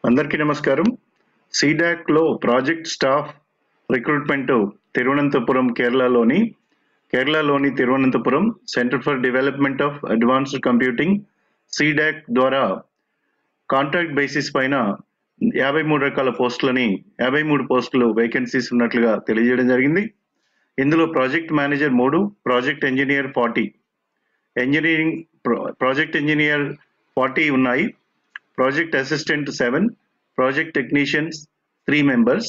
అందరికీ నమస్కారం. సీడాక్ లో ప్రాజెక్ట్ స్టాఫ్ రిక్రూట్మెంట్ తిరువనంతపురం కేరళలోని Thiruvananthapuram centre for development of advanced computing C-DAC ద్వారా కాంట్రాక్ట్ బేసిస్ పైన 53 రకాల పోస్టులని 53 పోస్టులు వేకెన్సీస్ ఉన్నట్లుగా తెలియజేయడం జరిగింది. ఇందులో project manager 3, project engineer 40, project engineer 40 ఉన్నాయి. Project assistant 7, project technicians 3 members.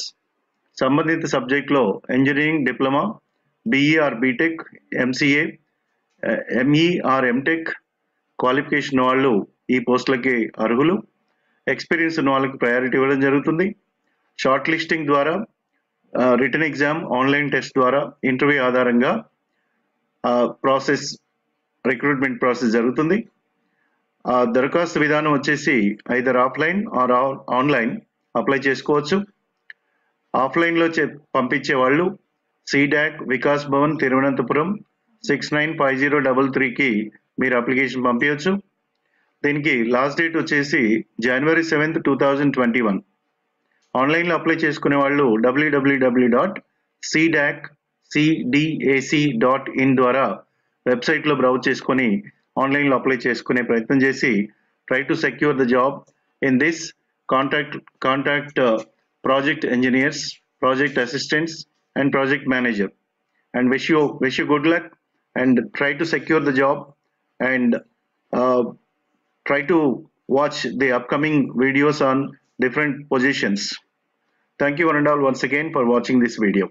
సంబంధిత సబ్జెక్ట్లో engineering diploma, BE or BTech, MCA, ME or MTech qualification వాళ్ళు ఈ పోస్టులకి అర్హులు. ఎక్స్పీరియన్స్ ఉన్న వాళ్ళకి ప్రయారిటీ ఇవ్వడం జరుగుతుంది. షార్ట్ లిస్టింగ్ ద్వారా రిటన్ ఎగ్జామ్, ఆన్లైన్ టెస్ట్ ద్వారా ఇంటర్వ్యూ ఆధారంగా రిక్రూట్మెంట్ ప్రాసెస్ జరుగుతుంది. దరఖాస్తు విధానం వచ్చేసి either offline or online apply చేసుకోవచ్చు. ఆఫ్లైన్లో పంపించే వాళ్ళు సీడాక్ వికాస్ భవన్ తిరువనంతపురం 695033కి మీరు అప్లికేషన్ పంపించవచ్చు. దీనికి లాస్ట్ డేట్ వచ్చేసి January 7th, 2021. ఆన్లైన్లో అప్లై చేసుకునే వాళ్ళు www.cdac.in ద్వారా వెబ్సైట్లో బ్రౌజ్ చేసుకొని ఆన్లైన్లో అప్లై చేసుకునే ప్రయత్నం చేసి try to secure the job in this contact project engineers, project assistants and project manager and wish you good luck and try to secure the job and try to watch the upcoming videos on different positions. Thank you one and all once again for watching this video.